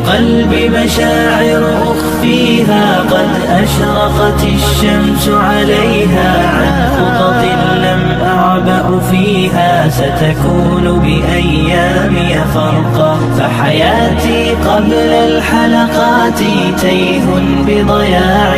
قلبي مشاعر أخفيها قد أشرقت الشمس عليها عن خطط لم أعبأ فيها ستكون بأيامي فرقا فحياتي قبل الحلقات تيه بضياع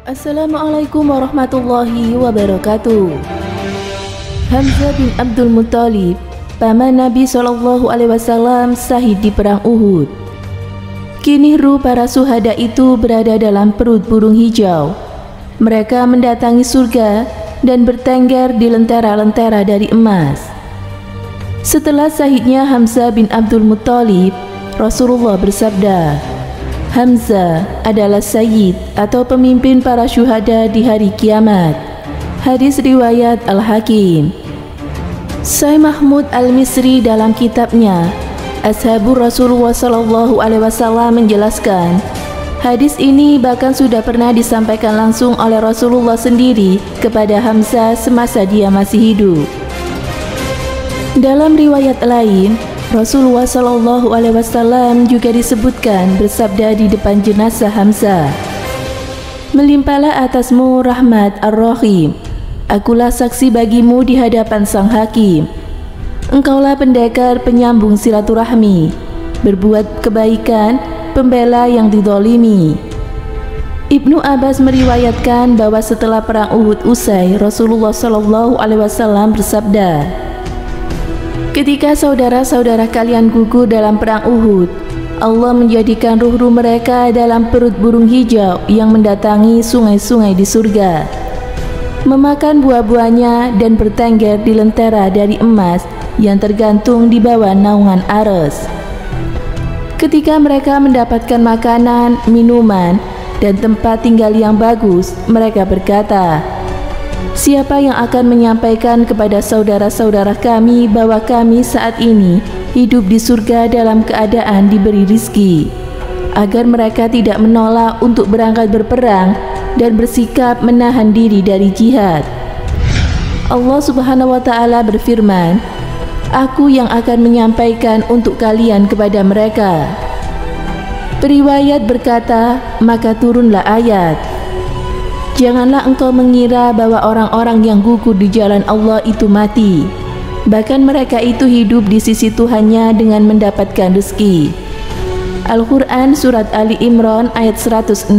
Assalamualaikum warahmatullahi wabarakatuh. Hamzah bin Abdul Muttalib, paman Nabi SAW, syahid di perang Uhud. Kini ruh para syuhada itu berada dalam perut burung hijau. Mereka mendatangi surga dan bertengger di lentera-lentera dari emas. Setelah syahidnya Hamzah bin Abdul Muttalib, Rasulullah bersabda, Hamzah adalah sayyid atau pemimpin para syuhada di hari kiamat. Hadis riwayat Al-Hakim. Syekh Mahmud Al-Misri dalam kitabnya Ashabur Rasulullah SAW menjelaskan, hadis ini bahkan sudah pernah disampaikan langsung oleh Rasulullah sendiri kepada Hamzah semasa dia masih hidup. Dalam riwayat lain, Rasulullah SAW juga disebutkan bersabda di depan jenazah Hamzah, melimpahlah atasmu rahmat Ar-Rahim, akulah saksi bagimu di hadapan Sang Hakim. Engkaulah pendekar penyambung silaturahmi, berbuat kebaikan, pembela yang didolimi. Ibnu Abbas meriwayatkan bahwa setelah perang Uhud usai, Rasulullah SAW bersabda, ketika saudara-saudara kalian gugur dalam perang Uhud, Allah menjadikan ruh-ruh mereka dalam perut burung hijau yang mendatangi sungai-sungai di surga, memakan buah-buahnya dan bertengger di lentera dari emas yang tergantung di bawah naungan arsy. Ketika mereka mendapatkan makanan, minuman, dan tempat tinggal yang bagus, mereka berkata, siapa yang akan menyampaikan kepada saudara-saudara kami bahwa kami saat ini hidup di surga dalam keadaan diberi rizki, agar mereka tidak menolak untuk berangkat berperang dan bersikap menahan diri dari jihad. Allah Subhanahu wa Ta'ala berfirman, Aku yang akan menyampaikan untuk kalian kepada mereka. Periwayat berkata, maka turunlah ayat, janganlah engkau mengira bahwa orang-orang yang gugur di jalan Allah itu mati. Bahkan mereka itu hidup di sisi Tuhannya dengan mendapatkan rezeki. Al-Quran Surat Ali Imran ayat 169.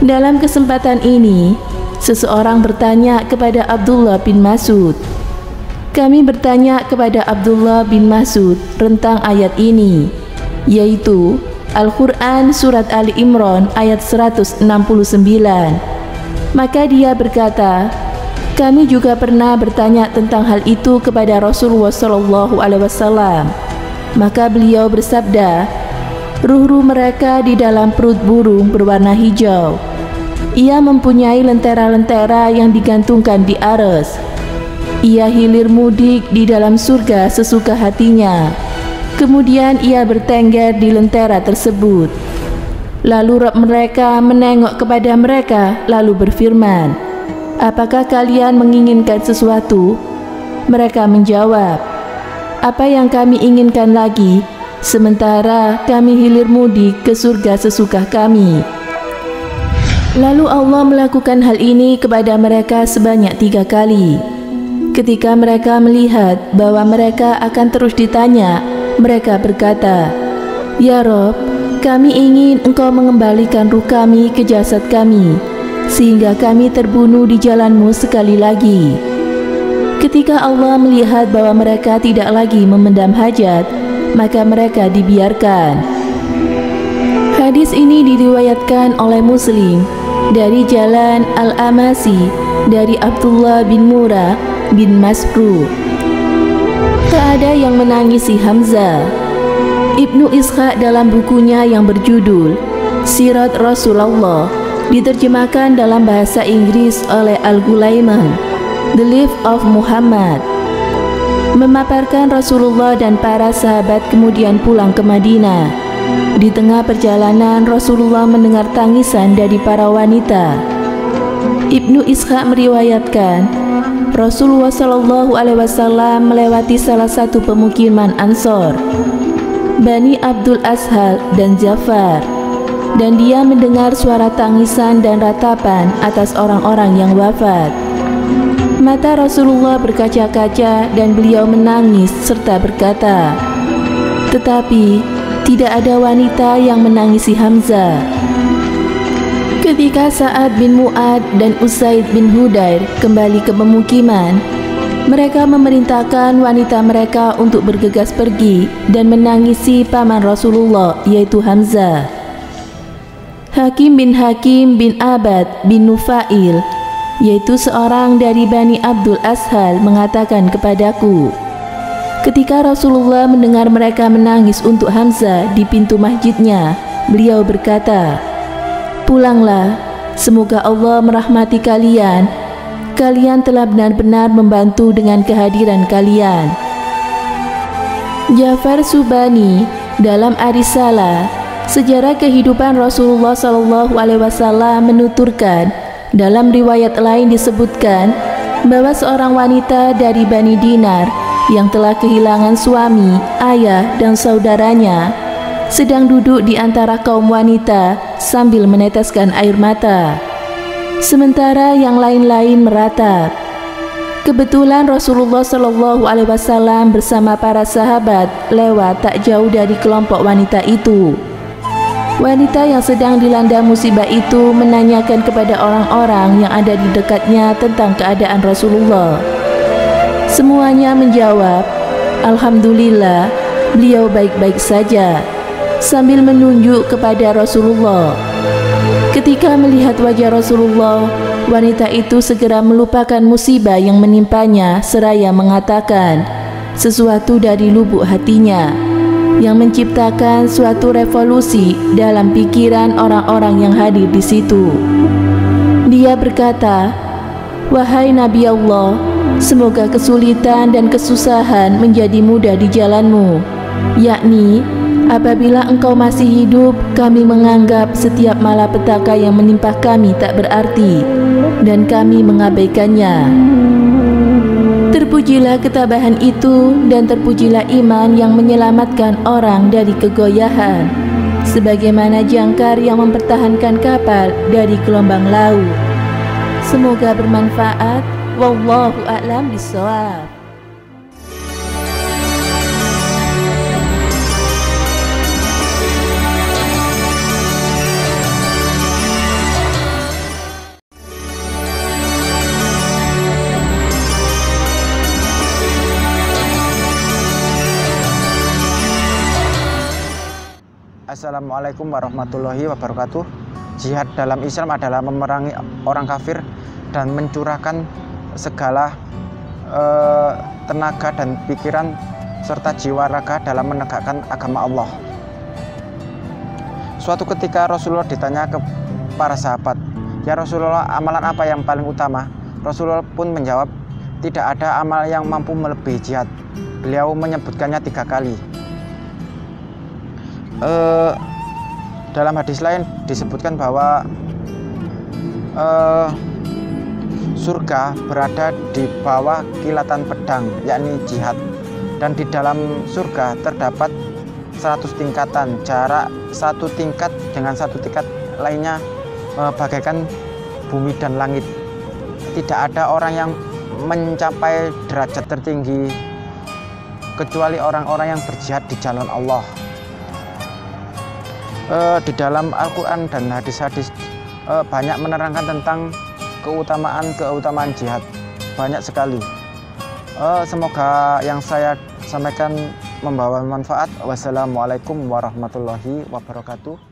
Dalam kesempatan ini, seseorang bertanya kepada Abdullah bin Mas'ud. Kami bertanya kepada Abdullah bin Mas'ud tentang ayat ini, yaitu Al-Quran Surat Ali Imran ayat 169. Maka dia berkata, kami juga pernah bertanya tentang hal itu kepada Rasulullah SAW. Maka beliau bersabda, ruh-ruh mereka di dalam perut burung berwarna hijau. Ia mempunyai lentera-lentera yang digantungkan di arsy. Ia hilir mudik di dalam surga sesuka hatinya. Kemudian ia bertengger di lentera tersebut. Lalu Rabb mereka menengok kepada mereka lalu berfirman, apakah kalian menginginkan sesuatu? Mereka menjawab, apa yang kami inginkan lagi, sementara kami hilir mudik ke surga sesuka kami. Lalu Allah melakukan hal ini kepada mereka sebanyak 3 kali. Ketika mereka melihat bahwa mereka akan terus ditanya, mereka berkata, ya Rob, kami ingin engkau mengembalikan ruh kami ke jasad kami, sehingga kami terbunuh di jalanmu sekali lagi. Ketika Allah melihat bahwa mereka tidak lagi memendam hajat, maka mereka dibiarkan. Hadis ini diriwayatkan oleh Muslim dari jalan Al-Amasi dari Abdullah bin Murrah bin Mas'ud. Tak ada yang menangisi Hamzah. Ibnu Ishaq dalam bukunya yang berjudul Sirat Rasulullah Diterjemahkan dalam bahasa Inggris oleh Al-Ghulaiman, The Life of Muhammad. Memaparkan Rasulullah dan para sahabat kemudian pulang ke Madinah. Di tengah perjalanan, Rasulullah mendengar tangisan dari para wanita. Ibnu Ishaq meriwayatkan, Rasulullah SAW melewati salah satu pemukiman Ansor, Bani Abdul Ashal dan Jafar, dan dia mendengar suara tangisan dan ratapan atas orang-orang yang wafat. Mata Rasulullah berkaca-kaca dan beliau menangis serta berkata, tetapi tidak ada wanita yang menangisi Hamzah. Ketika Sa'ad bin Mu'ad dan Usaid bin Hudair kembali ke pemukiman, mereka memerintahkan wanita mereka untuk bergegas pergi dan menangisi paman Rasulullah, yaitu Hamzah. Hakim bin Abad bin Nufail, yaitu seorang dari Bani Abdul Ashal, mengatakan kepadaku, ketika Rasulullah mendengar mereka menangis untuk Hamzah di pintu masjidnya, beliau berkata, pulanglah, semoga Allah merahmati kalian. Kalian telah benar-benar membantu dengan kehadiran kalian. Ja'far Subani dalam Ar-Risalah, sejarah kehidupan Rasulullah SAW menuturkan, dalam riwayat lain disebutkan bahwa seorang wanita dari Bani Dinar yang telah kehilangan suami, ayah, dan saudaranya sedang duduk di antara kaum wanita sambil meneteskan air mata, sementara yang lain-lain meratap. Kebetulan Rasulullah SAW bersama para sahabat lewat tak jauh dari kelompok wanita itu. Wanita yang sedang dilanda musibah itu menanyakan kepada orang-orang yang ada di dekatnya tentang keadaan Rasulullah. Semuanya menjawab, alhamdulillah, beliau baik-baik saja, sambil menunjuk kepada Rasulullah. Ketika melihat wajah Rasulullah, wanita itu segera melupakan musibah yang menimpanya seraya mengatakan sesuatu dari lubuk hatinya yang menciptakan suatu revolusi dalam pikiran orang-orang yang hadir di situ. Dia berkata, wahai Nabi Allah, semoga kesulitan dan kesusahan menjadi mudah di jalanmu, yakni apabila engkau masih hidup, kami menganggap setiap malapetaka yang menimpa kami tak berarti, dan kami mengabaikannya. Terpujilah ketabahan itu, dan terpujilah iman yang menyelamatkan orang dari kegoyahan, sebagaimana jangkar yang mempertahankan kapal dari gelombang laut. Semoga bermanfaat. Wallahu a'lam bishawab. Assalamualaikum warahmatullahi wabarakatuh. Jihad dalam Islam adalah memerangi orang kafir dan mencurahkan segala tenaga dan pikiran serta jiwa raga dalam menegakkan agama Allah. Suatu ketika Rasulullah ditanya ke para sahabat, ya Rasulullah, amalan apa yang paling utama? Rasulullah pun menjawab, tidak ada amal yang mampu melebihi jihad. Beliau menyebutkannya 3 kali. Dalam hadis lain disebutkan bahwa surga berada di bawah kilatan pedang, yakni jihad, dan di dalam surga terdapat 100 tingkatan. Jarak satu tingkat dengan satu tingkat lainnya bagaikan bumi dan langit. Tidak ada orang yang mencapai derajat tertinggi kecuali orang-orang yang berjihad di jalan Allah. Di dalam Al-Quran dan hadis-hadis banyak menerangkan tentang keutamaan jihad, banyak sekali. Semoga yang saya sampaikan membawa manfaat. Wassalamualaikum warahmatullahi wabarakatuh.